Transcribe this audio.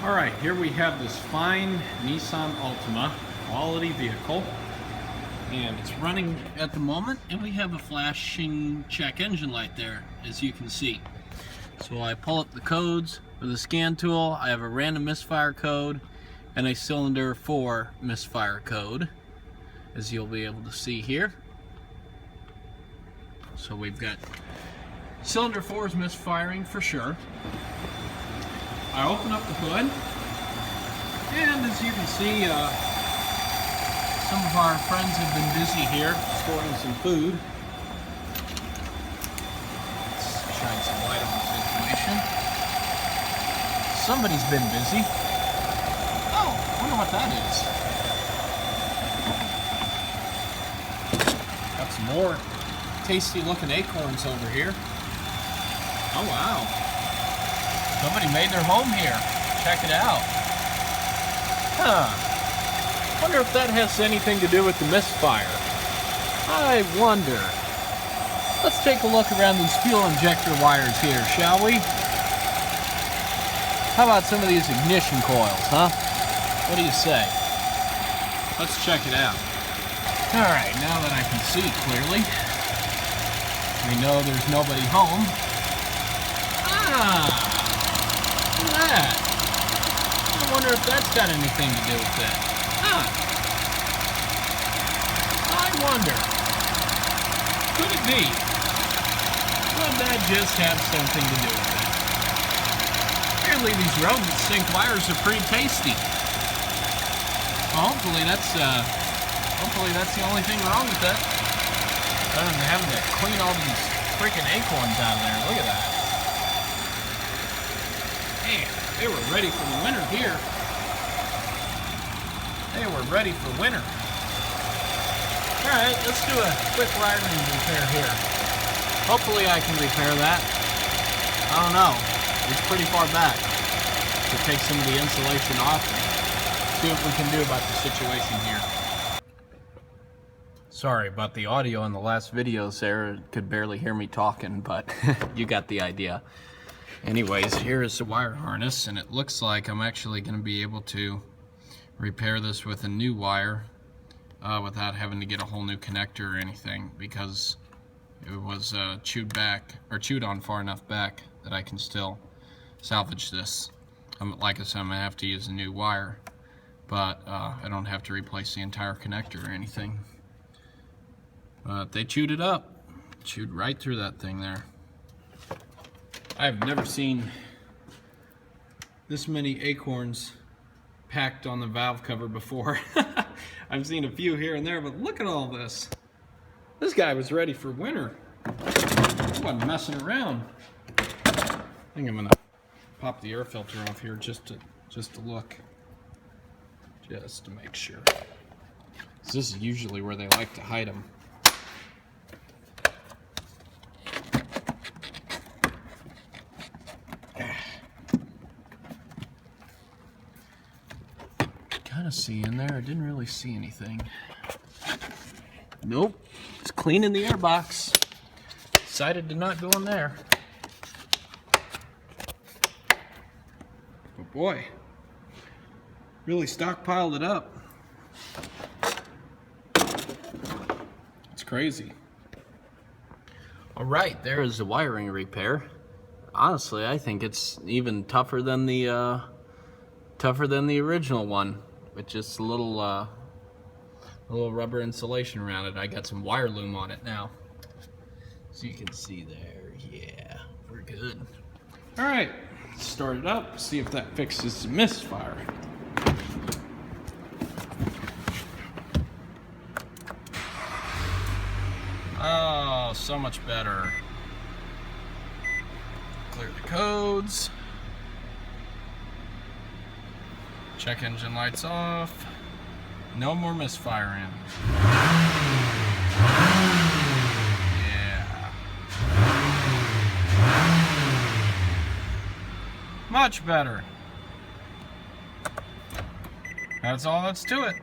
Alright, here we have this fine Nissan Altima quality vehicle, and it's running at the moment, and we have a flashing check engine light there, as you can see. So I pull up the codes with a scan tool. I have a random misfire code and a cylinder 4 misfire code, as you'll be able to see here. So we've got cylinder 4 is misfiring for sure. I open up the hood, and as you can see, some of our friends have been busy here storing some food. Let's shine some light on this information. Somebody's been busy. Oh, I wonder what that is. Got some more tasty looking acorns over here. Oh wow. Somebody made their home here. Check it out. Huh. Wonder if that has anything to do with the misfire. I wonder. Let's take a look around these fuel injector wires here, shall we? How about some of these ignition coils, huh? What do you say? Let's check it out. Alright, now that I can see clearly, we know there's nobody home. Look at that. I wonder if that's got anything to do with that. Huh. I wonder. Could it be? Could that just have something to do with it? Apparently these Rodent sync wires are pretty tasty. Well, hopefully that's the only thing wrong with that. Other than having to clean all these freaking acorns out of there. Look at that. Man, they were ready for the winter here. They were ready for winter. Alright, let's do a quick wiring repair here. Hopefully I can repair that. I don't know. It's pretty far back. To take some of the insulation off and see what we can do about the situation here. Sorry about the audio in the last videos there. Could barely hear me talking, but you got the idea. Anyways, here is the wire harness, and it looks like I'm actually going to be able to repair this with a new wire without having to get a whole new connector or anything, because it was chewed on far enough back that I can still salvage this. Like I said, I'm going to have to use a new wire, but I don't have to replace the entire connector or anything. But they chewed it up, chewed right through that thing there. I've never seen this many acorns packed on the valve cover before. I've seen a few here and there, but look at all this. This guy was ready for winter. He wasn't messing around. I think I'm gonna pop the air filter off here just to look, just to make sure. This is usually where they like to hide them. Kind of see in there. I didn't really see anything. Nope. It's clean in the air box. Decided to not go in there. But boy, really stockpiled it up. It's crazy. All right, there is the wiring repair. Honestly, I think it's even tougher than the original one. With just a little rubber insulation around it. I got some wire loom on it now, so you can see there. Yeah, we're good. All right, let's start it up. See if that fixes the misfire. Oh, so much better. Clear the codes. Check engine lights off. No more misfiring. Yeah. Much better. That's all that's to it.